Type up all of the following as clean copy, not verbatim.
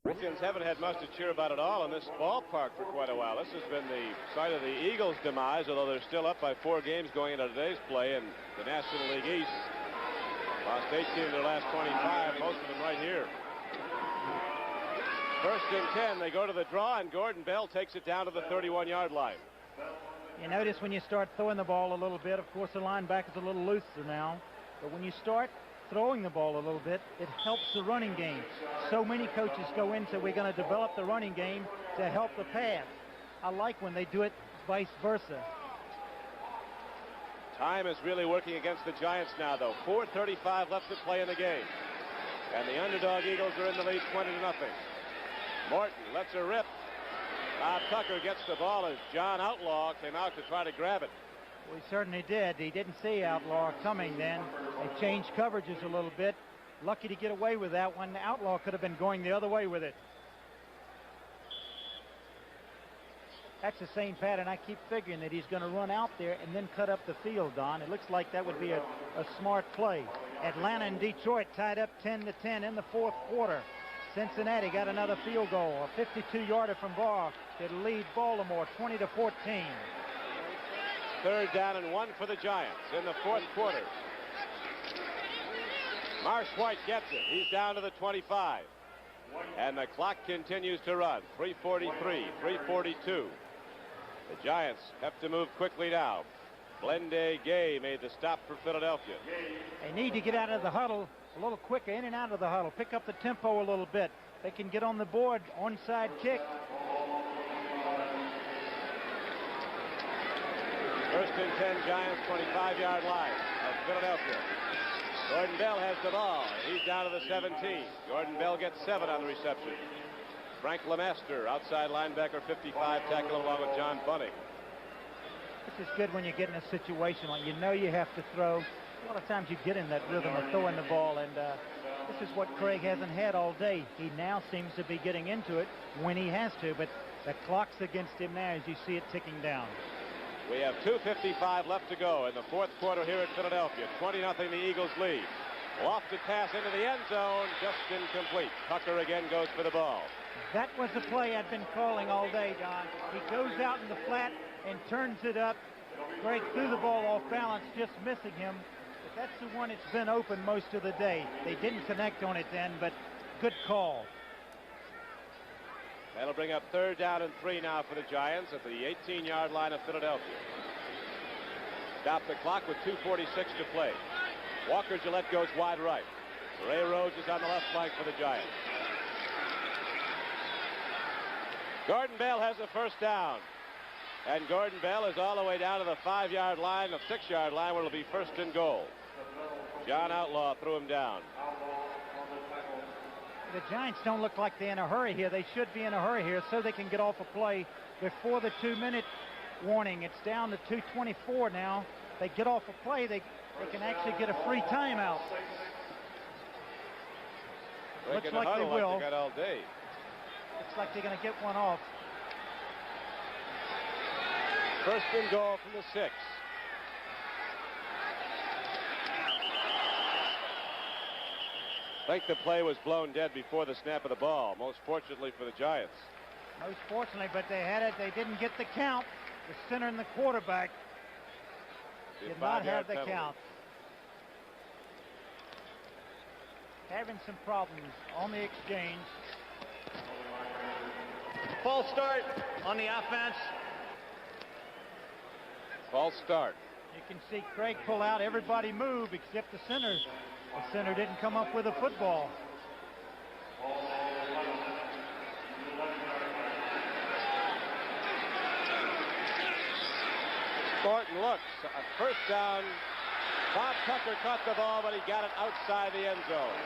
Indians haven't had much to cheer about at all in this ballpark for quite a while. This has been the site of the Eagles' demise, although they're still up by 4 games going into today's play in the National League East. Lost 18 in their last 25, most of them right here. First and 10, they go to the draw, and Gordon Bell takes it down to the 31-yard line. You notice when you start throwing the ball a little bit, of course the linebacker's a little looser now, but when you start throwing the ball a little bit, it helps the running game. So many coaches go into, we're going to develop the running game to help the pass. I like when they do it vice versa. Time is really working against the Giants now, though. 4:35 left to play in the game. And the underdog Eagles are in the lead 20-0. Morton lets her rip. Bob Tucker gets the ball as John Outlaw came out to try to grab it. Well, he certainly did. He didn't see Outlaw coming then. They changed coverages a little bit. Lucky to get away with that one. Outlaw could have been going the other way with it. That's the same pattern. I keep figuring that he's going to run out there and then cut up the field, Don. It looks like that would be a smart play. Atlanta and Detroit tied up 10-10 in the fourth quarter. Cincinnati got another field goal, a 52-yarder from Barr to lead Baltimore 20-14. 3rd down and 1 for the Giants in the fourth quarter. Marsh White gets it. He's down to the 25. And the clock continues to run. 3:43, 3:42. The Giants have to move quickly now. Glende Gay made the stop for Philadelphia. They need to get out of the huddle a little quicker, in and out of the huddle. Pick up the tempo a little bit. They can get on the board. Onside kick. First and 10, Giants, 25-yard line of Philadelphia. Gordon Bell has the ball. He's down to the 17. Gordon Bell gets 7 on the reception. Frank Lemaster, outside linebacker, 55, tackle along with John Bunning. This is good when you get in a situation like you know you have to throw. A lot of times you get in that rhythm of throwing the ball, and this is what Craig hasn't had all day. He now seems to be getting into it when he has to, but the clock's against him now as you see it ticking down. We have 2:55 left to go in the fourth quarter here at Philadelphia. 20-0 the Eagles lead. Lofted pass into the end zone, just incomplete. Tucker again goes for the ball. That was the play I've been calling all day, Don. He goes out in the flat and turns it up. Craig threw the ball off balance, just missing him. But that's the one that's been open most of the day. They didn't connect on it then, but good call. That'll bring up 3rd down and 3 now for the Giants at the 18-yard line of Philadelphia. Stop the clock with 2:46 to play. Walker Gillette goes wide right. Ray Rhodes is on the left flank for the Giants. Gordon Bell has the first down. And Gordon Bell is all the way down to the 5-yard line, the 6-yard line, where it'll be 1st and goal. John Outlaw threw him down. The Giants don't look like they're in a hurry here. They should be in a hurry here so they can get off a play before the 2-minute warning. It's down to 2:24 now. They get off a play, they can actually get a free timeout. Looks like they will. Like they got all day. Looks like they're going to get one off. 1st and goal from the 6. I think the play was blown dead before the snap of the ball, most fortunately for the Giants. Most fortunately, but they had it. They didn't get the count. The center and the quarterback did not have the count. Having some problems on the exchange. False start on the offense. False start. You can see Craig pull out. Everybody move except the center. The center didn't come up with a football. Thornton looks. First down. Bob Tucker caught the ball, but he got it outside the end zone.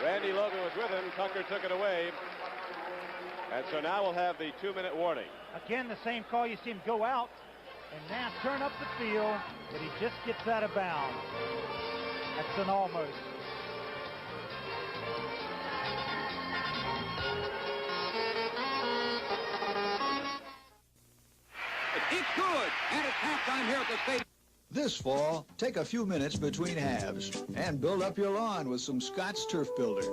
Randy Logan was with him. Tucker took it away. And so now we'll have the 2-minute warning. Again, the same call. You see him go out and now turn up the field, but he just gets out of bounds. That's an almost. It's good, and it's halftime here at the stadium. This fall, take a few minutes between halves and build up your lawn with some Scott's Turf Builder.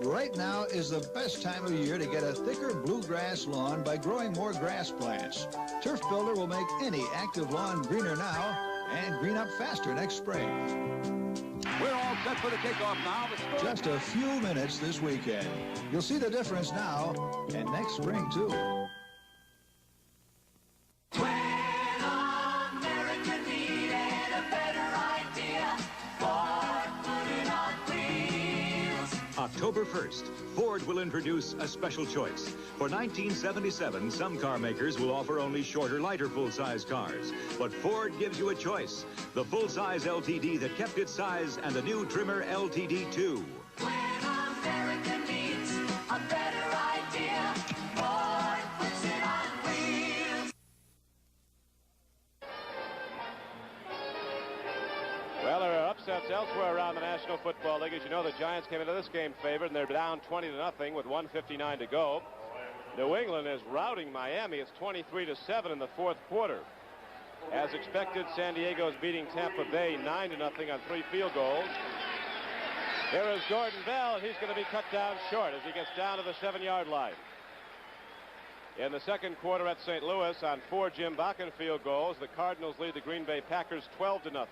Right now is the best time of year to get a thicker bluegrass lawn by growing more grass plants. Turf Builder will make any active lawn greener now and green up faster next spring. We're all set for the kickoff now. Just a few minutes this weekend. You'll see the difference now and next spring, too. October 1st, Ford will introduce a special choice. For 1977, some car makers will offer only shorter, lighter full-size cars. But Ford gives you a choice. The full-size LTD that kept its size and the new trimmer LTD 2. When America needs a better idea, Ford puts it on wheels. Well, there are upsets elsewhere around the National Football League. As you know, the Giants came into this game favored, and they're down 20-0 with 1:59 to go. New England is routing Miami. It's 23-7 in the fourth quarter. As expected, San Diego's beating Tampa Bay 9-0 on 3 field goals. Here is Gordon Bell, and he's going to be cut down short as he gets down to the 7-yard line. In the second quarter at St. Louis, on 4 Jim Bakken field goals, the Cardinals lead the Green Bay Packers 12-0.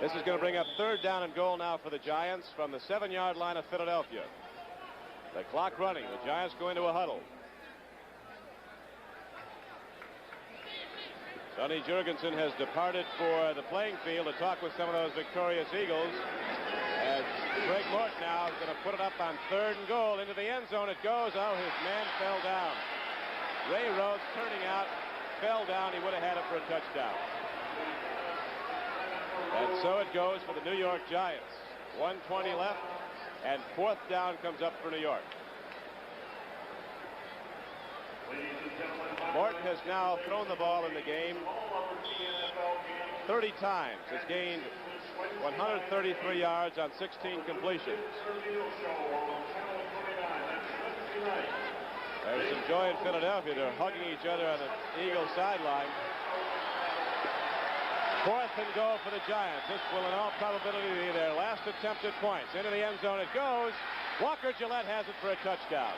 This is going to bring up 3rd down and goal now for the Giants from the 7-yard line of Philadelphia. The clock running. The Giants go into a huddle. Sonny Jurgensen has departed for the playing field to talk with some of those victorious Eagles. As Greg Morton now is going to put it up on 3rd and goal. Into the end zone it goes. Oh, his man fell down. Ray Rhodes turning out, fell down. He would have had it for a touchdown. And so it goes for the New York Giants. 1:20 left, and 4th down comes up for New York. Morton has now thrown the ball in the game 30 times. Has gained 133 yards on 16 completions. There's some joy in Philadelphia. They're hugging each other on the Eagles sideline. 4th and goal for the Giants. This will in all probability be their last attempt at points. Into the end zone it goes. Walker Gillette has it for a touchdown.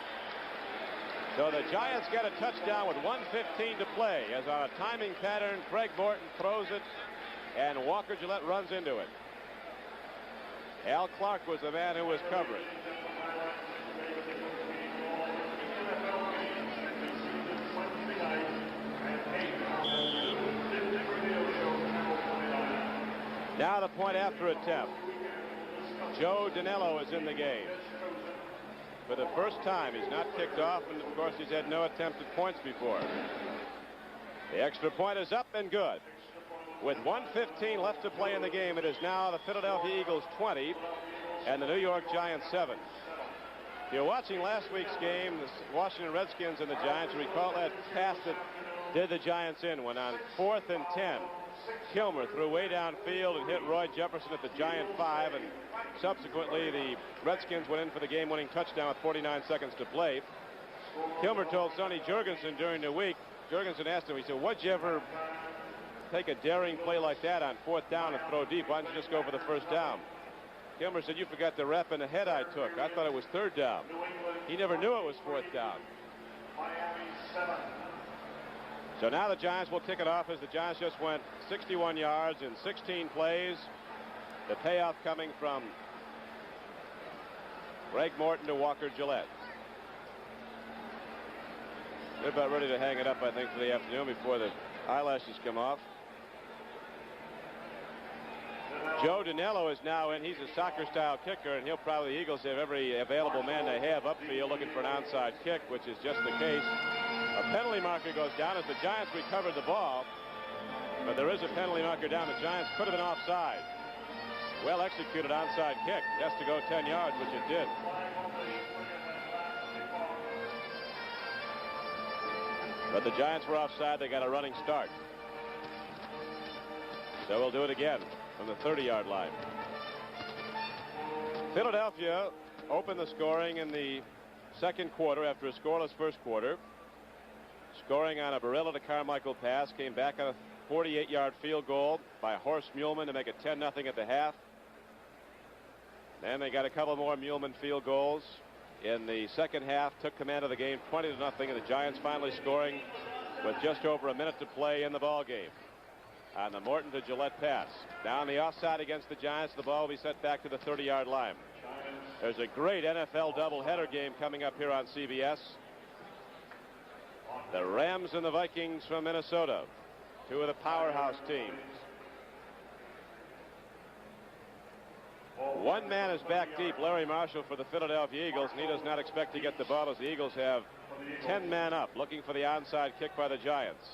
So the Giants get a touchdown with 1:15 to play, as on a timing pattern, Craig Morton throws it and Walker Gillette runs into it. Al Clark was the man who was covering. Now the point after attempt. Joe Danello is in the game. For the first time, he's not kicked off, and of course he's had no attempted points before. The extra point is up and good. With 1:15 left to play in the game, it is now the Philadelphia Eagles 20 and the New York Giants 7. If you're watching last week's game, the Washington Redskins and the Giants, recall that pass that did the Giants in when on 4th and 10. Kilmer threw way downfield and hit Roy Jefferson at the Giant 5, and subsequently the Redskins went in for the game-winning touchdown with 49 seconds to play. Kilmer told Sonny Jurgensen during the week, Jurgensen asked him, he said, "Would you ever take a daring play like that on 4th down and throw deep? Why don't you just go for the 1st down?" Kilmer said, "You forgot the rep and the head I took. I thought it was 3rd down." He never knew it was 4th down. So now the Giants will tick it off, as the Giants just went 61 yards in 16 plays. The payoff coming from Greg Morton to Walker Gillette. They're about ready to hang it up, I think, for the afternoon before the eyelashes come off. Joe Danello is now in. He's a soccer-style kicker, and he'll probably, the Eagles have every available man they have upfield looking for an onside kick, which is just the case. A penalty marker goes down as the Giants recovered the ball, but there is a penalty marker down. The Giants could have been offside. Well executed onside kick. It has to go 10 yards, which it did. But the Giants were offside. They got a running start. So we'll do it again from the 30-yard line. Philadelphia opened the scoring in the second quarter after a scoreless first quarter. scoring on a Barilla to Carmichael pass, came back on a 48-yard field goal by Horst Muhlman to make it 10-0 at the half. Then they got a couple more Muhlman field goals in the second half, took command of the game 20-0, and the Giants finally scoring with just over a minute to play in the ball game. On the Morton to Gillette pass. Down the offside against the Giants, the ball will be sent back to the 30-yard line. There's a great NFL doubleheader game coming up here on CBS. The Rams and the Vikings from Minnesota, two of the powerhouse teams. One man is back deep, Larry Marshall, for the Philadelphia Eagles, and he does not expect to get the ball as the Eagles have 10 men up looking for the onside kick by the Giants.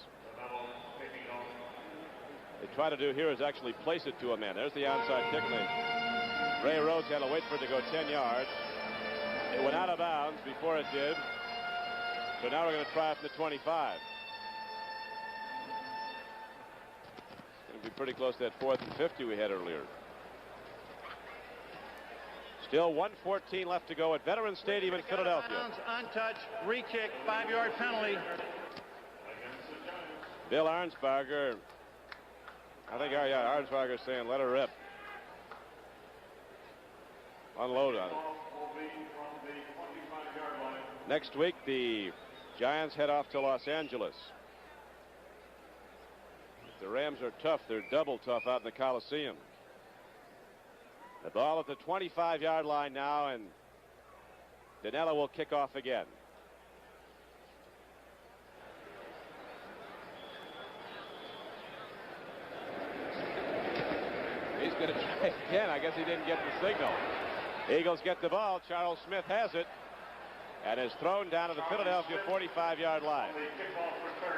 They try to do here is actually place it to a man. There's the onside kick. Ray Rhodes had to wait for it to go 10 yards. It went out of bounds before it did. So now we're going to try it from the 25. It's going to be pretty close to that 4th and 50 we had earlier. Still 1:14 left to go at Veterans Stadium in Philadelphia. Untouched, re-kick, 5-yard penalty. Bill Arnsparger. I think Arnsparger's saying let her rip. Unload on it. Next week the Giants head off to Los Angeles. If the Rams are tough, they're double tough out in the Coliseum. The ball at the 25-yard line now, and Dinella will kick off again. He's going to try again. I guess he didn't get the signal. Eagles get the ball. Charles Smith has it and is thrown down to the Philadelphia 45-yard line.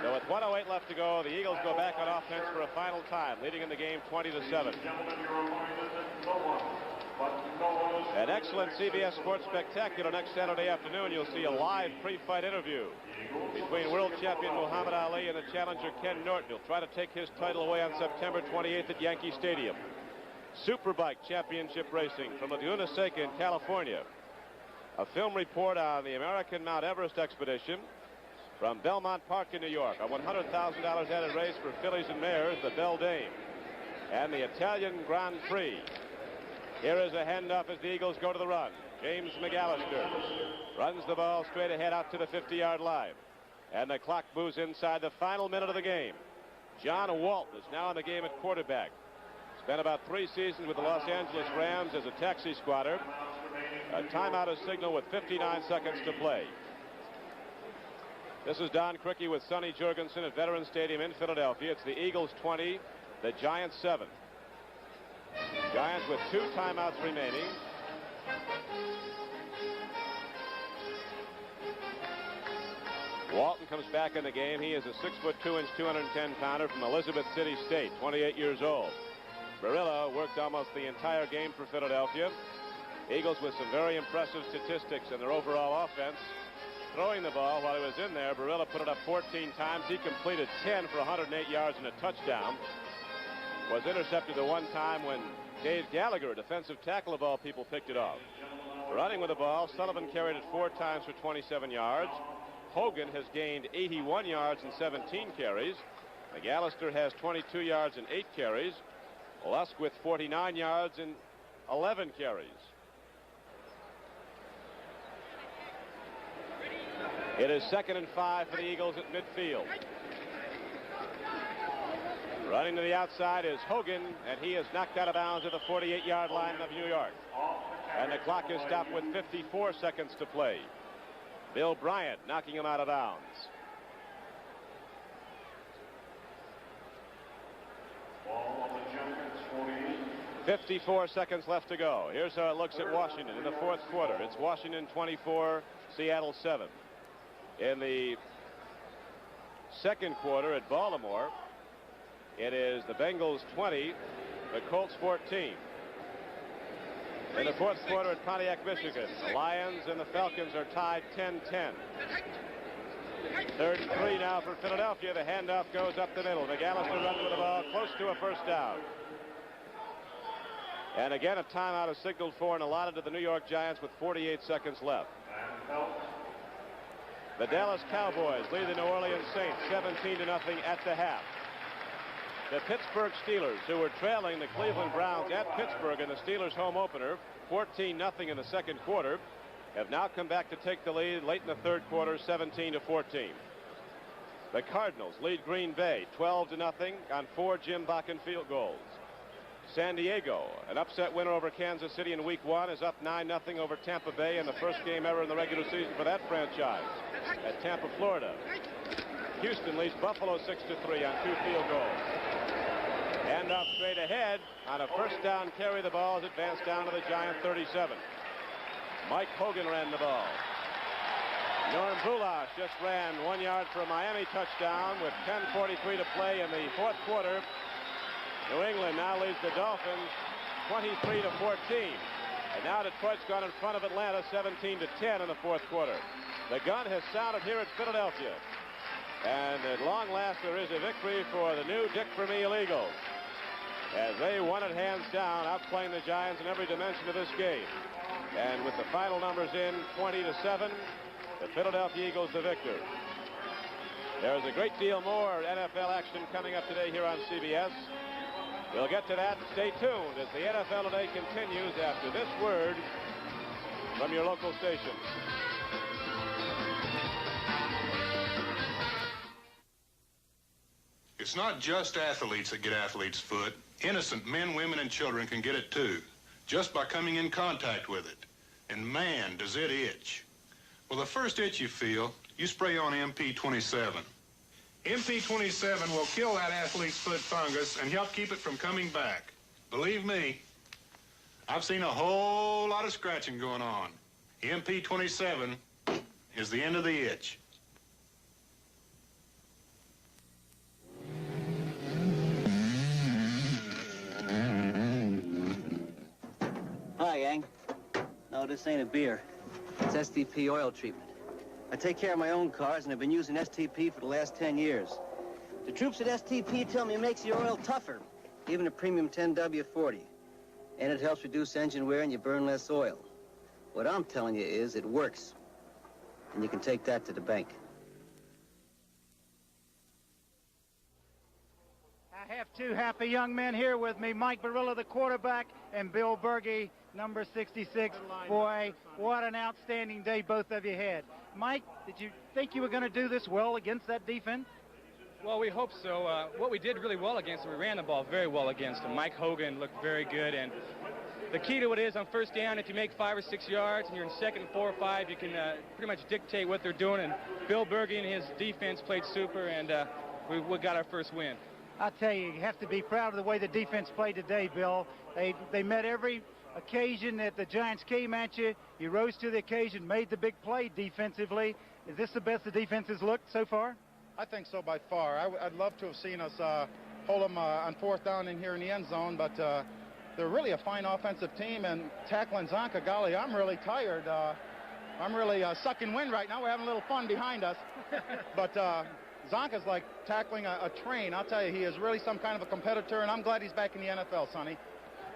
So with 1:08 left to go, the Eagles go back on offense for a final time, leading in the game 20-7. An excellent CBS Sports Spectacular next Saturday afternoon. You'll see a live pre-fight interview between world champion Muhammad Ali and the challenger Ken Norton. He'll try to take his title away on September 28th at Yankee Stadium. Superbike Championship Racing from Laguna Seca in California. A film report on the American Mount Everest expedition from Belmont Park in New York. A $100,000 added race for fillies and mares, the Belle Dame, and the Italian Grand Prix. Here is a handoff as the Eagles go to the run. James McAllister runs the ball straight ahead out to the 50-yard line. And the clock moves inside the final minute of the game. John Walt is now in the game at quarterback. Spent about 3 seasons with the Los Angeles Rams as a taxi squatter. A timeout is signaled with 59 seconds to play. This is Don Criqui with Sonny Jurgensen at Veterans Stadium in Philadelphia. It's the Eagles 20, the Giants 7. Giants with 2 timeouts remaining. Walton comes back in the game. He is a 6'2", 210-pounder from Elizabeth City State, 28 years old. Barilla worked almost the entire game for Philadelphia. Eagles with some very impressive statistics in their overall offense. Throwing the ball while he was in there, Barilla put it up 14 times. He completed 10 for 108 yards and a touchdown. Was intercepted the one time when Dave Gallagher, a defensive tackle of all people, picked it off. Running with the ball, Sullivan carried it 4 times for 27 yards. Hogan has gained 81 yards and 17 carries. McAllister has 22 yards and 8 carries. Lusk with 49 yards and 11 carries. It is 2nd and 5 for the Eagles at midfield. Running to the outside is Hogan, and he is knocked out of bounds at the 48-yard line of New York. And the clock is stopped with 54 seconds to play. Bill Bryant knocking him out of bounds. Ball on the Giants, 54 seconds left to go. Here's how it looks at Washington in the 4th quarter. It's Washington 24, Seattle 7. In the 2nd quarter at Baltimore, it is the Bengals 20, the Colts 14. In the 4th quarter at Pontiac, Michigan, the Lions and the Falcons are tied 10-10. 3rd and 3 now for Philadelphia. The handoff goes up the middle. McAllister runs with the ball close to a first down. And again, a timeout is signaled for and allotted to the New York Giants with 48 seconds left. The Dallas Cowboys lead the New Orleans Saints 17-0 at the half. The Pittsburgh Steelers, who were trailing the Cleveland Browns at Pittsburgh in the Steelers' home opener, 14-0 in the second quarter, have now come back to take the lead late in the third quarter, 17-14. The Cardinals lead Green Bay 12-0 on 4 Jim Bakken field goals. San Diego, an upset winner over Kansas City in Week 1, is up 9-0 over Tampa Bay in the first game ever in the regular season for that franchise at Tampa, Florida. Houston leads Buffalo 6-3 on 2 field goals. And up straight ahead on a first down carry, the ball is advanced down to the Giant 37. Mike Hogan ran the ball. Norm Bulash just ran 1 yard for a Miami touchdown with 10:43 to play in the fourth quarter. New England now leads the Dolphins 23-14. And now Detroit's gone in front of Atlanta 17-10 in the fourth quarter. The gun has sounded here at Philadelphia. And at long last there is a victory for the new Dick Vermeil Eagles, as they won it hands down, outplaying the Giants in every dimension of this game. And with the final numbers in 20-7, the Philadelphia Eagles the victor. There's a great deal more NFL action coming up today here on CBS. We'll get to that. Stay tuned as the NFL Today continues after this word from your local station. It's not just athletes that get athlete's foot. Innocent men, women, and children can get it too, just by coming in contact with it. And man, does it itch. Well, the first itch you feel, you spray on MP27. MP27 will kill that athlete's foot fungus and help keep it from coming back. Believe me, I've seen a whole lot of scratching going on. MP27 is the end of the itch. Hi, Yang. No, this ain't a beer. It's STP oil treatment. I take care of my own cars, and I've been using STP for the last 10 years. The troops at STP tell me it makes the oil tougher, even a premium 10W40. And it helps reduce engine wear and you burn less oil. What I'm telling you is it works. And you can take that to the bank. I have 2 happy young men here with me, Mike Barilla, the quarterback, and Bill Berge, number 66. Boy, what an outstanding day both of you had. Mike, did you think you were going to do this well against that defense? Well, we hope so. What we did really well against them, we ran the ball very well against them. Mike Hogan looked very good, and the key to it is on first down, if you make 5 or 6 yards and you're in second and 4 or 5, you can pretty much dictate what they're doing, and Bill Berge and his defense played super, and we got our first win. I tell you, you have to be proud of the way the defense played today, Bill. They met every occasion that the Giants came at you. You rose to the occasion, made the big play defensively. Is this the best the defense has looked so far? I think so by far. I'd love to have seen us hold them on fourth down in here in the end zone, but they're really a fine offensive team, and tackling Zonka, golly, I'm really tired. I'm really sucking wind right now. We're having a little fun behind us. But Zonka's like tackling a train. I'll tell you, he is really some kind of a competitor, and I'm glad he's back in the NFL, Sonny.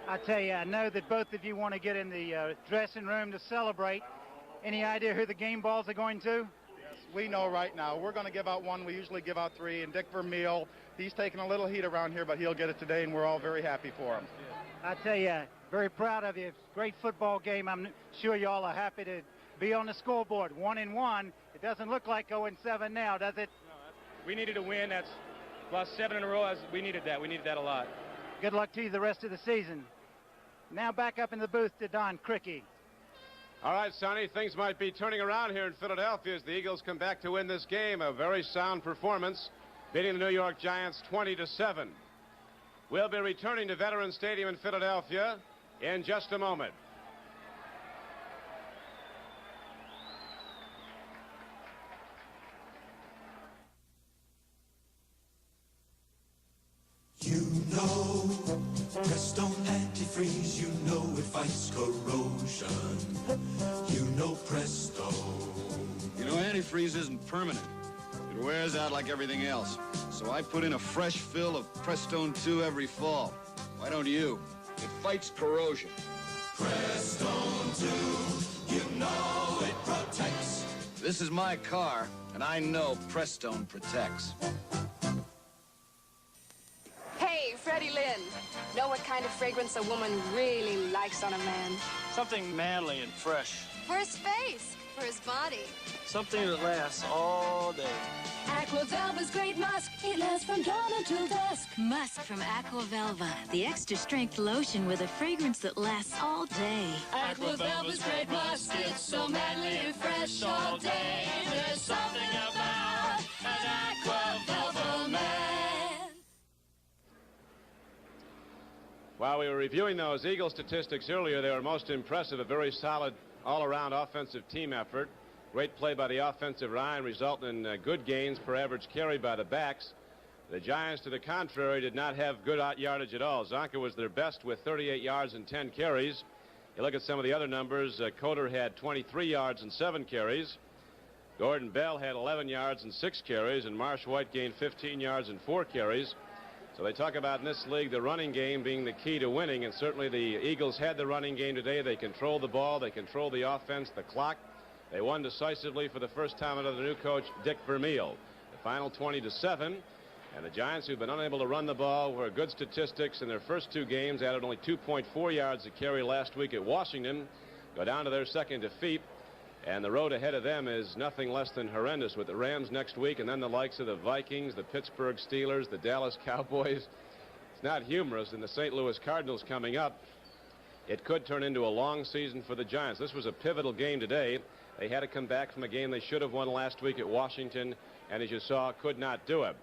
I tell you, I know that both of you want to get in the dressing room to celebrate. Any idea who the game balls are going to? Yes, we know right now. We're going to give out 1. We usually give out 3. And Dick Vermeil, he's taking a little heat around here, but he'll get it today, and we're all very happy for him. I tell you, very proud of you. It's a great football game. I'm sure you all are happy to be on the scoreboard. 1-1. It doesn't look like 0-7 now, does it? We needed a win. That's lost 7 in a row. We needed that. We needed that a lot. Good luck to you the rest of the season. Now back up in the booth to Don Criqui. All right, Sonny, things might be turning around here in Philadelphia as the Eagles come back to win this game. A very sound performance, beating the New York Giants 20-7. We'll be returning to Veterans Stadium in Philadelphia in just a moment. You know, Prestone antifreeze, you know it fights corrosion. You know Prestone. You know, antifreeze isn't permanent. It wears out like everything else. So I put in a fresh fill of Prestone 2 every fall. Why don't you? It fights corrosion. Prestone 2, you know it protects. This This is my car, and I know Prestone protects. Hey, Freddie Lynn. Know what kind of fragrance a woman really likes on a man? Something manly and fresh. For his face, for his body. Something that lasts all day. Aquavelva's great musk. It lasts from dawn until dusk. Musk from Aquavelva, the extra strength lotion with a fragrance that lasts all day. Aquavelva's great musk. It's so manly and fresh all day. There's something about an Aquavelva man. While we were reviewing those Eagle statistics earlier, they were most impressive. A very solid all-around offensive team effort. Great play by the offensive line, resulting in good gains per average carry by the backs. The Giants, to the contrary, did not have good yardage at all. Zonka was their best with 38 yards and 10 carries. You look at some of the other numbers. Coder had 23 yards and 7 carries. Gordon Bell had 11 yards and 6 carries, and Marsh White gained 15 yards and 4 carries. So they talk about in this league the running game being the key to winning, and certainly the Eagles had the running game today. They controlled the ball, they controlled the offense, the clock. They won decisively for the first time under the new coach, Dick Vermeil. The final 20-7, and the Giants, who've been unable to run the ball, were good statistics in their first 2 games, added only 2.4 yards a carry last week at Washington, go down to their second defeat, and the road ahead of them is nothing less than horrendous, with the Rams next week and then the likes of the Vikings, the Pittsburgh Steelers, the Dallas Cowboys. It's not humorous, and the St. Louis Cardinals coming up. It could turn into a long season for the Giants. This was a pivotal game today. They had to come back from a game they should have won last week at Washington, and as you saw, could not do it.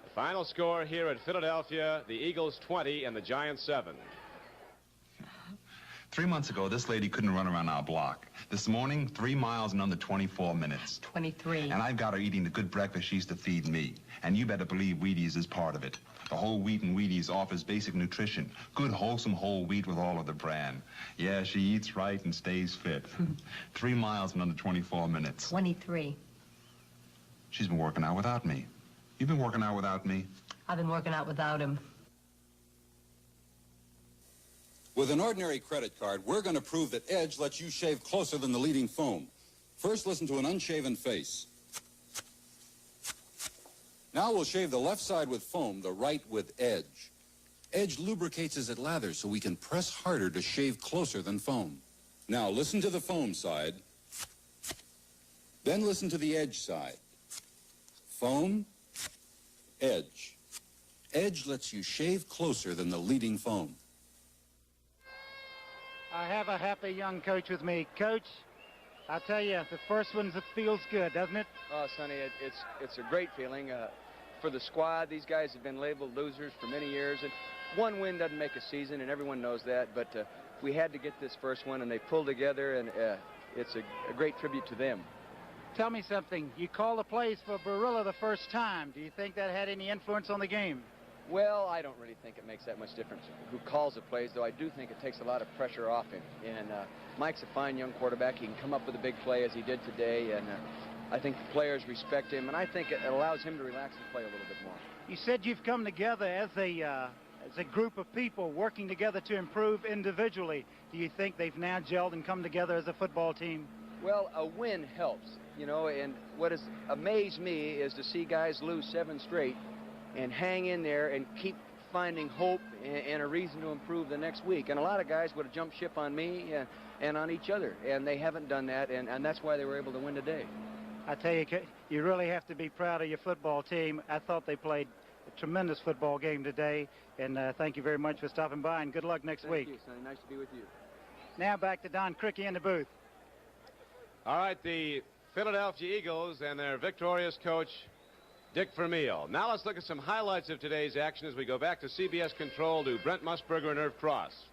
The final score here at Philadelphia, the Eagles 20 and the Giants 7. 3 months ago, this lady couldn't run around our block. This morning, 3 miles in under 24 minutes. 23. And I've got her eating the good breakfast she used to feed me. And you better believe Wheaties is part of it. The whole wheat in Wheaties offers basic nutrition. Good, wholesome whole wheat with all of the bran. Yeah, she eats right and stays fit. 3 miles in under 24 minutes. 23. She's been working out without me. You've been working out without me? I've been working out without him. With an ordinary credit card, we're going to prove that Edge lets you shave closer than the leading foam. First, listen to an unshaven face. Now we'll shave the left side with foam, the right with Edge. Edge lubricates as it lathers so we can press harder to shave closer than foam. Now listen to the foam side. Then listen to the Edge side. Foam, Edge. Edge lets you shave closer than the leading foam. I have a happy young coach with me. Coach, I'll tell you, the first one feels good, doesn't it? Oh, Sonny, it's a great feeling. For the squad, these guys have been labeled losers for many years, and one win doesn't make a season, and everyone knows that, but we had to get this first one, and they pulled together, and it's a great tribute to them. Tell me something. You called the plays for Barilla the first time. Do you think that had any influence on the game? Well, I don't really think it makes that much difference who calls the plays, though I do think it takes a lot of pressure off him. And Mike's a fine young quarterback. He can come up with a big play as he did today, and I think the players respect him, and I think it allows him to relax and play a little bit more. You said you've come together as a group of people working together to improve individually. Do you think they've now gelled and come together as a football team? Well, a win helps, you know, and what has amazed me is to see guys lose 7 straight and hang in there and keep finding hope and a reason to improve the next week. And a lot of guys would have jumped ship on me and on each other, and they haven't done that, and that's why they were able to win today. I tell you, you really have to be proud of your football team. I thought they played a tremendous football game today, and thank you very much for stopping by, and good luck next week. Thank you, Sonny. Nice to be with you. Now back to Don Cricky in the booth. All right, the Philadelphia Eagles and their victorious coach, Dick Vermeil. Now let's look at some highlights of today's action as we go back to CBS Control to Brent Musburger and Irv Cross.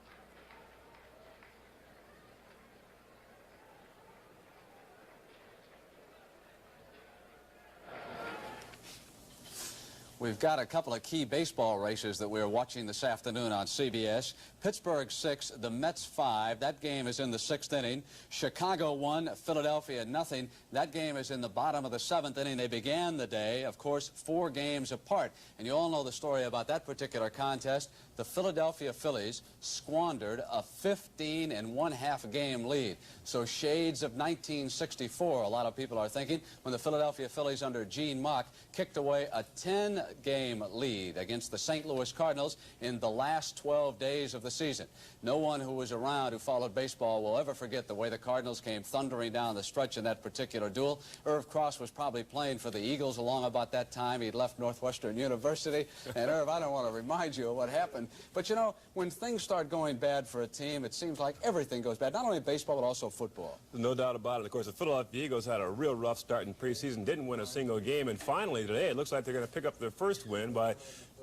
We've got a couple of key baseball races that we're watching this afternoon on CBS. Pittsburgh 6, the Mets 5. That game is in the 6th inning. Chicago 1, Philadelphia 0. That game is in the bottom of the 7th inning. They began the day, of course, 4 games apart. And you all know the story about that particular contest. the Philadelphia Phillies squandered a 15-1/2 game lead. So shades of 1964, a lot of people are thinking, when the Philadelphia Phillies under Gene Mauch kicked away a 10-game lead against the St. Louis Cardinals in the last 12 days of the season. No one who was around who followed baseball will ever forget the way the Cardinals came thundering down the stretch in that particular duel. Irv Cross was probably playing for the Eagles along about that time. He'd left Northwestern University. And Irv, I don't want to remind you of what happened, but you know, when things start going bad for a team, it seems like everything goes bad, not only baseball, but also football. No doubt about it. Of course, the Philadelphia Eagles had a real rough start in preseason, didn't win a single game, and finally today it looks like they're going to pick up their first win by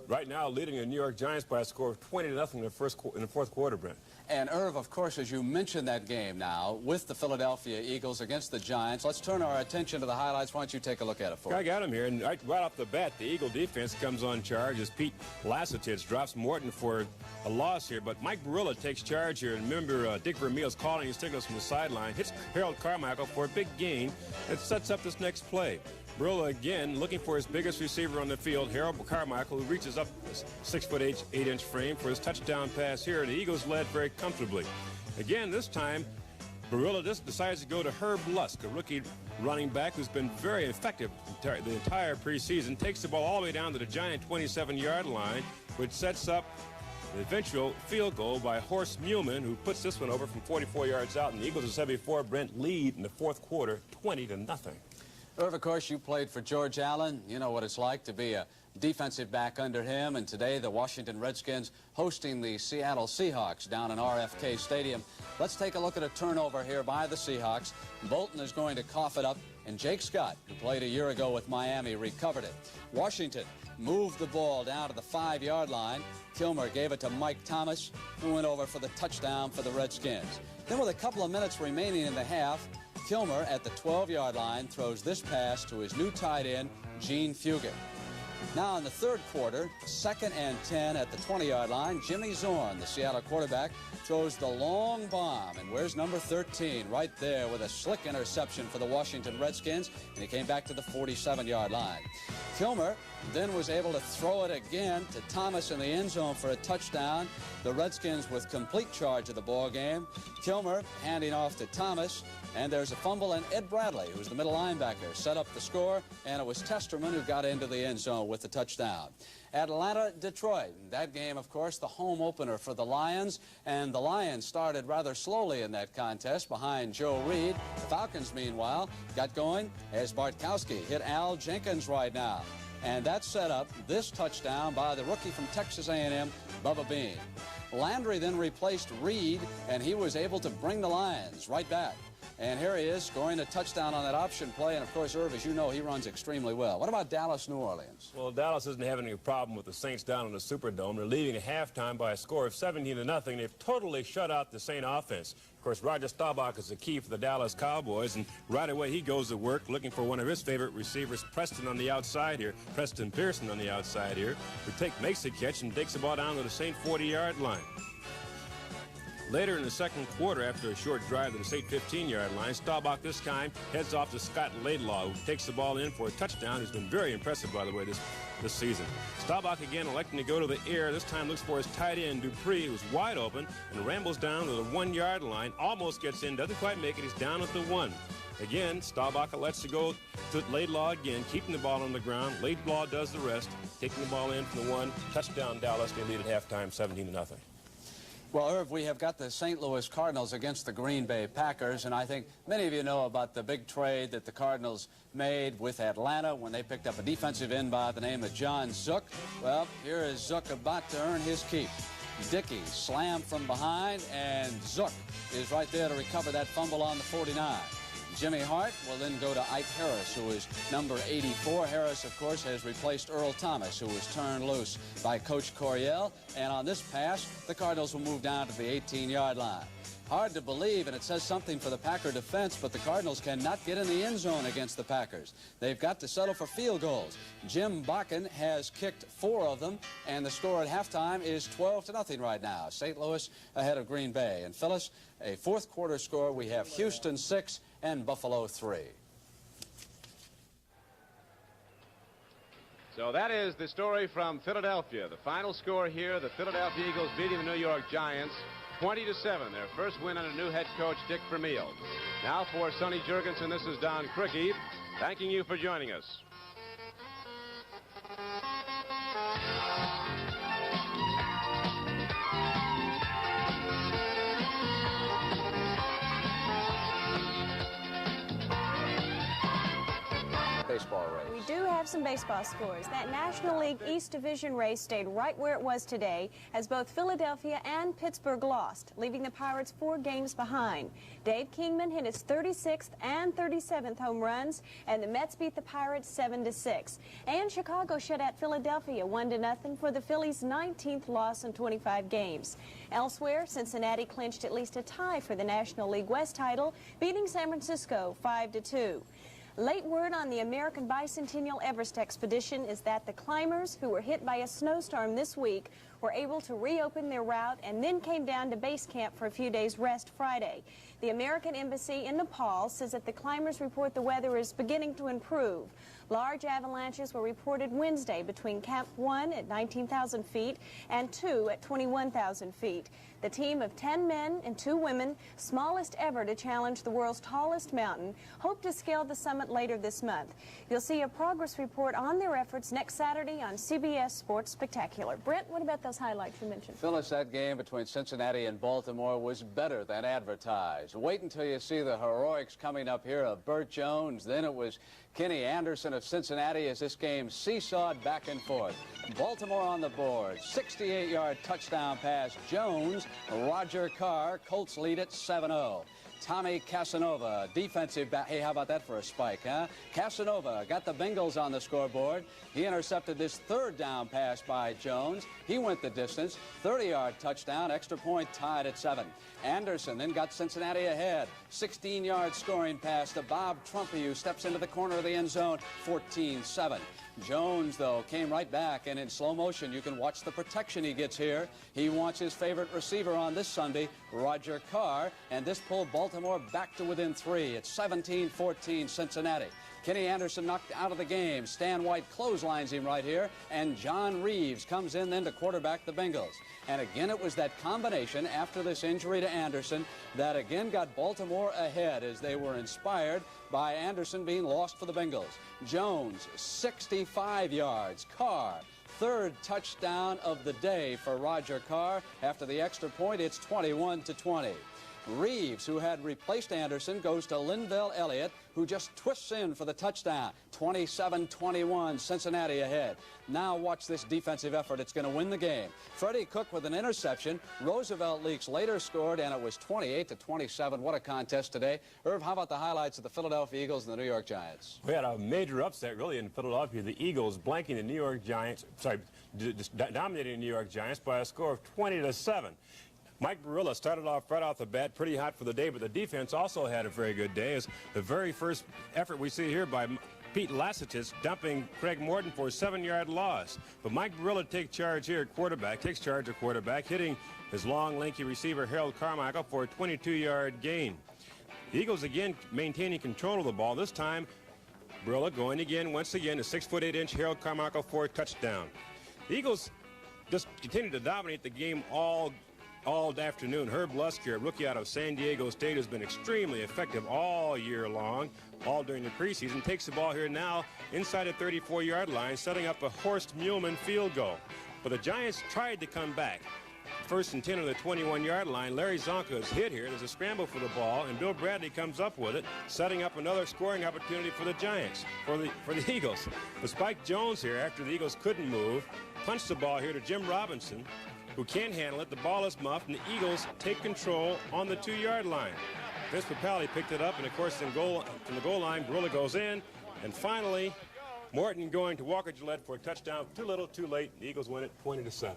right now leading the New York Giants by a score of 20-0 in the fourth quarter, Brent. And Irv, of course, as you mentioned that game now with the Philadelphia Eagles against the Giants, let's turn our attention to the highlights. Why don't you take a look at it for us? I got him here, and right off the bat, the Eagle defense comes on charge as Pete Lasitich drops Morton for a loss here, but Mike Barilla takes charge here, and remember Dick Vermeil's calling his signals from the sideline, hits Harold Carmichael for a big gain, and sets up this next play. Barilla again looking for his biggest receiver on the field, Harold Carmichael, who reaches up 6'8", 8-inch frame for his touchdown pass here. The Eagles led very comfortably. Again, this time, Barilla just decides to go to Herb Lusk, a rookie running back who's been very effective the entire preseason. Takes the ball all the way down to the Giant 27-yard line, which sets up the eventual field goal by Horst Muhlman, who puts this one over from 44 yards out. And the Eagles, as said before, Brent, lead in the fourth quarter 20-0. Irv, of course, you played for George Allen. You know what it's like to be a defensive back under him. And today, the Washington Redskins hosting the Seattle Seahawks down in RFK Stadium. Let's take a look at a turnover here by the Seahawks. Bolton is going to cough it up, and Jake Scott, who played a year ago with Miami, recovered it. Washington moved the ball down to the 5-yard line. Kilmer gave it to Mike Thomas, who went over for the touchdown for the Redskins. Then with a couple of minutes remaining in the half, Kilmer at the 12-yard line throws this pass to his new tight end, Gene Fugit. Now in the third quarter, 2nd and 10 at the 20-yard line, Jimmy Zorn, the Seattle quarterback, throws the long bomb. And where's number 13? Right there with a slick interception for the Washington Redskins. And he came back to the 47-yard line. Kilmer then was able to throw it again to Thomas in the end zone for a touchdown. The Redskins with complete charge of the ball game. Kilmer handing off to Thomas. And there's a fumble, and Ed Bradley, who's the middle linebacker, set up the score, and it was Testerman who got into the end zone with the touchdown. Atlanta, Detroit. That game, of course, the home opener for the Lions, and the Lions started rather slowly in that contest behind Joe Reed. The Falcons, meanwhile, got going as Bartkowski hit Al Jenkins right now. And that set up this touchdown by the rookie from Texas A&M, Bubba Bean. Landry then replaced Reed, and he was able to bring the Lions right back. And here he is scoring a touchdown on that option play. And, of course, Irv, as you know, he runs extremely well. What about Dallas, New Orleans? Well, Dallas isn't having any problem with the Saints down in the Superdome. They're leading at halftime by a score of 17-0. They've totally shut out the Saint offense. Of course, Roger Staubach is the key for the Dallas Cowboys. And right away, he goes to work looking for one of his favorite receivers, Preston on the outside here. Preston Pearson on the outside here. Who makes the catch and takes the ball down to the Saint 40-yard line. Later in the second quarter, after a short drive to the Saint 15-yard line, Staubach this time heads off to Scott Laidlaw, who takes the ball in for a touchdown. He's been very impressive, by the way, this season. Staubach again electing to go to the air. This time looks for his tight end, Dupree, who's wide open, and rambles down to the 1-yard line. Almost gets in, doesn't quite make it. He's down at the 1. Again, Staubach lets to go to Laidlaw again, keeping the ball on the ground. Laidlaw does the rest, taking the ball in from the 1. Touchdown, Dallas. They lead at halftime, 17-0. Well, Irv, we have got the St. Louis Cardinals against the Green Bay Packers, and I think many of you know about the big trade that the Cardinals made with Atlanta when they picked up a defensive end by the name of John Zook. Well, here is Zook about to earn his keep. Dickey slammed from behind, and Zook is right there to recover that fumble on the 49. Jimmy Hart will then go to Ike Harris, who is number 84. Harris, of course, has replaced Earl Thomas, who was turned loose by Coach Coryell. And on this pass, the Cardinals will move down to the 18-yard line. Hard to believe, and it says something for the Packer defense, but the Cardinals cannot get in the end zone against the Packers. They've got to settle for field goals. Jim Bakken has kicked 4 of them, and the score at halftime is 12-0 right now. St. Louis ahead of Green Bay. And Phyllis, a fourth quarter score, we have Houston 6 and Buffalo 3. So that is the story from Philadelphia. The final score here, the Philadelphia Eagles beating the New York Giants 20-7. Their first win under new head coach Dick Vermeil. Now for Sonny Jurgensen, this is Don Criqui, thanking you for joining us. Baseball race. We do have some baseball scores. That National League East Division race stayed right where it was today, as both Philadelphia and Pittsburgh lost, leaving the Pirates 4 games behind. Dave Kingman hit his 36th and 37th home runs, and the Mets beat the Pirates 7-6. And Chicago shut out Philadelphia 1-0 for the Phillies' 19th loss in 25 games. Elsewhere, Cincinnati clinched at least a tie for the National League West title, beating San Francisco 5-2. Late word on the American Bicentennial Everest expedition is that the climbers who were hit by a snowstorm this week were able to reopen their route and then came down to base camp for a few days rest Friday. The American Embassy in Nepal says that the climbers report the weather is beginning to improve. Large avalanches were reported Wednesday between Camp 1 at 19,000 feet and 2 at 21,000 feet. The team of 10 men and 2 women, smallest ever to challenge the world's tallest mountain, hope to scale the summit later this month. You'll see a progress report on their efforts next Saturday on CBS Sports Spectacular. Brent, what about those highlights you mentioned? Phyllis, that game between Cincinnati and Baltimore was better than advertised. Wait until you see the heroics coming up here of Burt Jones. Then it was Kenny Anderson of Cincinnati as this game seesawed back and forth. Baltimore on the board, 68-yard touchdown pass. Jones, Roger Carr, Colts lead it 7-0. Tommy Casanova, defensive back. Hey, how about that for a spike, huh? Casanova got the Bengals on the scoreboard. He intercepted this 3rd down pass by Jones. He went the distance, 30-yard touchdown, extra point tied at 7. Anderson then got Cincinnati ahead. 16-yard scoring pass to Bob Trumpy, who steps into the corner of the end zone, 14-7. Jones, though, came right back, and in slow motion, you can watch the protection he gets here. He wants his favorite receiver on this Sunday, Roger Carr, and this pulled Baltimore back to within 3. It's 17-14 Cincinnati. Kenny Anderson knocked out of the game. Stan White clotheslines him right here, and John Reeves comes in then to quarterback the Bengals. And again, it was that combination after this injury to Anderson that again got Baltimore ahead as they were inspired by Anderson being lost for the Bengals. Jones, 65 yards. Carr, 3rd touchdown of the day for Roger Carr. After the extra point, it's 21-20. Reeves, who had replaced Anderson, goes to Linville Elliott, who just twists in for the touchdown. 27-21, Cincinnati ahead. Now watch this defensive effort. It's going to win the game. Freddie Cook with an interception. Roosevelt Leaks later scored, and it was 28-27. What a contest today. Irv, how about the highlights of the Philadelphia Eagles and the New York Giants? We had a major upset, really, in Philadelphia. The Eagles blanking the New York Giants, dominating the New York Giants by a score of 20-7. Mike Barilla started off right off the bat pretty hot for the day, but the defense also had a very good day as the very first effort we see here by Pete Lassitich dumping Craig Morton for a 7-yard loss. But Mike Barilla takes charge here at quarterback, hitting his long, lanky receiver Harold Carmichael for a 22-yard gain. The Eagles again maintaining control of the ball. This time, Barilla going again, once again, to 6'8" Harold Carmichael for a touchdown. The Eagles just continue to dominate the game all afternoon. Herb Lusker, a rookie out of San Diego State, has been extremely effective all year long, all during the preseason. Takes the ball here now inside the 34-yard line, setting up a Horst Muhlman field goal. But the Giants tried to come back. 1st and 10 on the 21-yard line. Larry Zonka is hit here. There's a scramble for the ball, and Bill Bradley comes up with it, setting up another scoring opportunity for the Giants, for the Eagles. But Spike Jones here, after the Eagles couldn't move, punched the ball here to Jim Robinson, who can't handle it. The ball is muffed, and the Eagles take control on the 2-yard line. Vince Papale picked it up, and of course, from the goal line, Barilla goes in, and finally, Morton going to Walker Gillette for a touchdown. Too little, too late. The Eagles win it 20-7.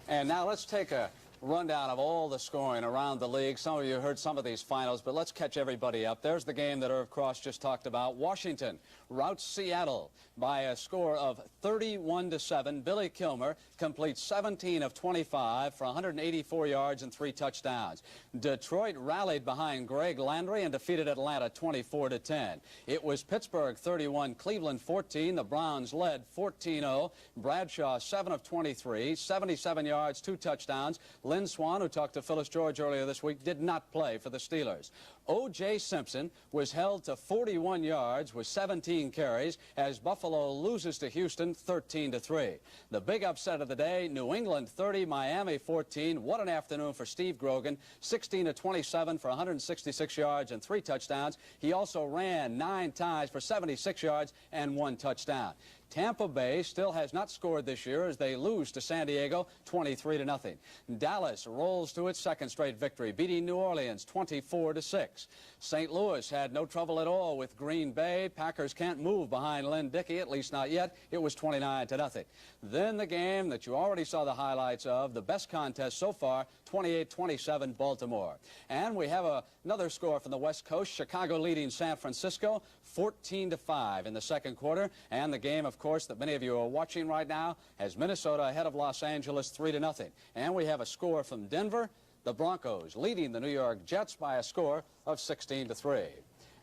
And now let's take a rundown of all the scoring around the league. Some of you heard some of these finals, but let's catch everybody up. There's the game that Irv Cross just talked about. Washington routs Seattle by a score of 31-7. Billy Kilmer completes 17 of 25 for 184 yards and 3 touchdowns. Detroit rallied behind Greg Landry and defeated Atlanta 24-10. It was Pittsburgh 31, Cleveland 14. The Browns led 14-0. Bradshaw 7 of 23, 77 yards, 2 touchdowns. Lynn Swann, who talked to Phyllis George earlier this week, did not play for the Steelers. O.J. Simpson was held to 41 yards with 17 carries as Buffalo loses to Houston 13-3. The big upset of the day, New England 30, Miami 14. What an afternoon for Steve Grogan, 16-27 for 166 yards and 3 touchdowns. He also ran 9 times for 76 yards and 1 touchdown. Tampa Bay still has not scored this year as they lose to San Diego 23-0. Dallas rolls to its second straight victory, beating New Orleans 24-6. St. Louis had no trouble at all with Green Bay. Packers can't move behind Lynn Dickey, at least not yet. It was 29-0. Then the game that you already saw the highlights of, the best contest so far, 28-27 Baltimore. And we have another score from the West Coast, Chicago leading San Francisco 14-5 in the second quarter. And the game, of course, that many of you are watching right now has Minnesota ahead of Los Angeles 3-0. And we have a score from Denver, the Broncos leading the New York Jets by a score of 16-3.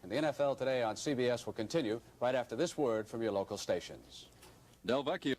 And the NFL Today on CBS will continue right after this word from your local stations. Del Vecchio.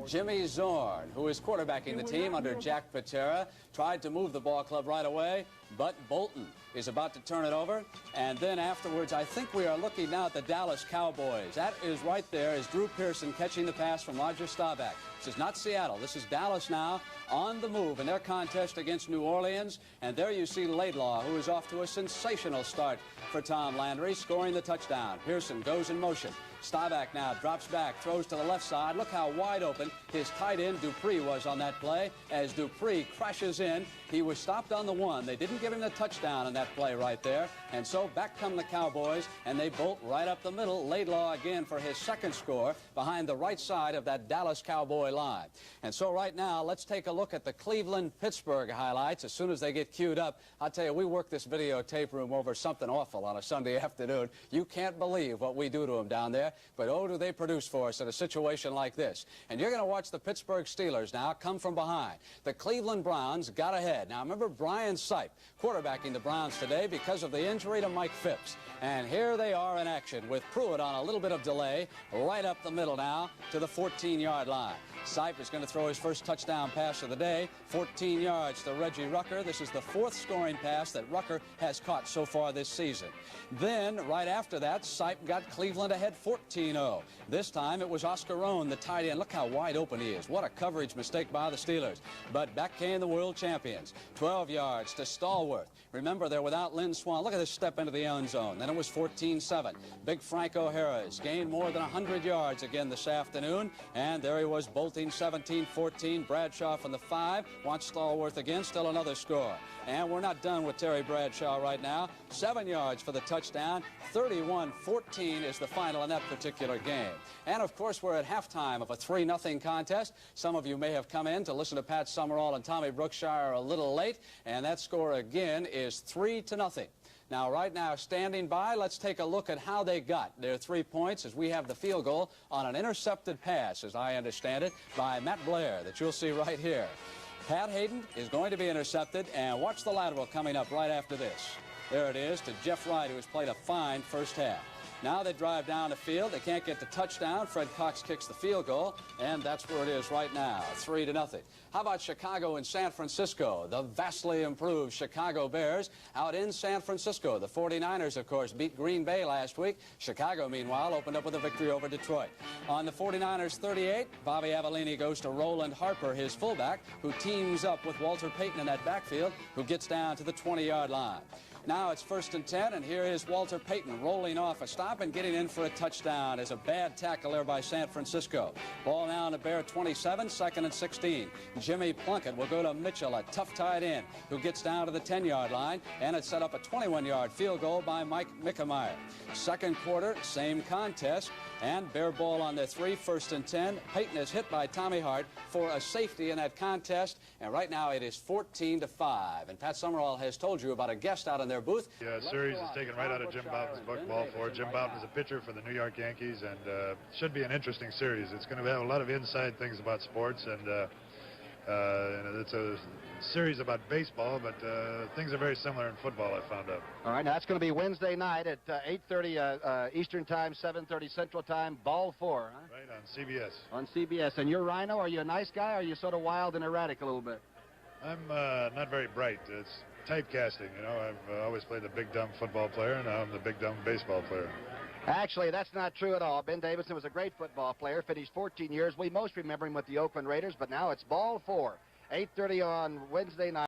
Jimmy Zorn, who is quarterbacking the team under Jack Patera, tried to move the ball club right away, but Bolton is about to turn it over. And then afterwards, I think we are looking now at the Dallas Cowboys. That is right there is Drew Pearson catching the pass from Roger Staubach. This is not Seattle. This is Dallas now on the move in their contest against New Orleans. And there you see Laidlaw, who is off to a sensational start for Tom Landry, scoring the touchdown. Pearson goes in motion. Staubach now drops back, throws to the left side. Look how wide open his tight end Dupree was on that play. As Dupree crashes in, he was stopped on the 1. They didn't give him the touchdown on that play right there. And so back come the Cowboys, and they bolt right up the middle. Laidlaw again for his second score behind the right side of that Dallas Cowboy line. And so right now, let's take a look at the Cleveland-Pittsburgh highlights. As soon as they get queued up, I'll tell you, we work this videotape room over something awful on a Sunday afternoon. You can't believe what we do to them down there. But oh, do they produce for us in a situation like this. And you're going to watch the Pittsburgh Steelers now come from behind. The Cleveland Browns got ahead. Now remember Brian Sipe quarterbacking the Browns today because of the injury to Mike Phipps. And here they are in action with Pruitt on a little bit of delay right up the middle now to the 14-yard line. Sipe is going to throw his first touchdown pass of the day, 14 yards to Reggie Rucker. This is the 4th scoring pass that Rucker has caught so far this season. Then, right after that, Sipe got Cleveland ahead 14-0. This time, it was Oscar Rohn, the tight end. Look how wide open he is. What a coverage mistake by the Steelers. But back came the world champions. 12 yards to Stallworth. Remember, they're without Lynn Swann. Look at this step into the end zone. Then it was 14-7. Big Frank O'Hara has gained more than 100 yards again this afternoon. And there he was, bolting 17-14. Bradshaw from the 5. Watch Stallworth again. Still another score. And we're not done with Terry Bradshaw right now. 7 yards for the touchdown. 31-14 is the final in that particular game. And, of course, we're at halftime of a 3-0 contest. Some of you may have come in to listen to Pat Summerall and Tommy Brookshire a little late. And that score again is 3-0. Now, right now, standing by, let's take a look at how they got their 3 points as we have the field goal on an intercepted pass, as I understand it, by Matt Blair that you'll see right here. Pat Hayden is going to be intercepted, and watch the lateral coming up right after this. There it is to Jeff Wright, who has played a fine first half. Now they drive down the field. They can't get the touchdown. Fred Cox kicks the field goal, and that's where it is right now, 3-0. How about Chicago and San Francisco? The vastly improved Chicago Bears out in San Francisco. The 49ers, of course, beat Green Bay last week. Chicago, meanwhile, opened up with a victory over Detroit. On the 49ers 38, Bobby Avellini goes to Roland Harper, his fullback, who teams up with Walter Payton in that backfield, who gets down to the 20-yard line. Now it's 1st and 10, and here is Walter Payton rolling off a stop and getting in for a touchdown. As a bad tackle there by San Francisco. Ball now on the Bear 27, 2nd and 16. Jimmy Plunkett will go to Mitchell, a tough tight end, who gets down to the 10-yard line, and it set up a 21-yard field goal by Mike Mickemeyer. Second quarter, same contest, and Bear ball on the 3, 1st and 10. Payton is hit by Tommy Hart for a safety in that contest, and right now it is 14-5. And Pat Summerall has told you about a guest out in their booth. Yeah, series is taken right out of Jim Bouton's book, Ball 4. Jim Bouton is a pitcher for the New York Yankees, and should be an interesting series. It's going to have a lot of inside things about sports, and it's a series about baseball, but things are very similar in football, I found out. All right, now that's going to be Wednesday night at 8:30 Eastern Time, 7:30 Central Time, Ball 4. Huh? Right, on CBS. On CBS. And you're Rhino, are you a nice guy, or are you sort of wild and erratic a little bit? I'm not very bright. It's typecasting, you know. I've always played the big dumb football player, and now I'm the big dumb baseball player. Actually, that's not true at all. Ben Davidson was a great football player, finished 14 years. We most remember him with the Oakland Raiders, but now it's Ball 4, 8:30 on Wednesday night.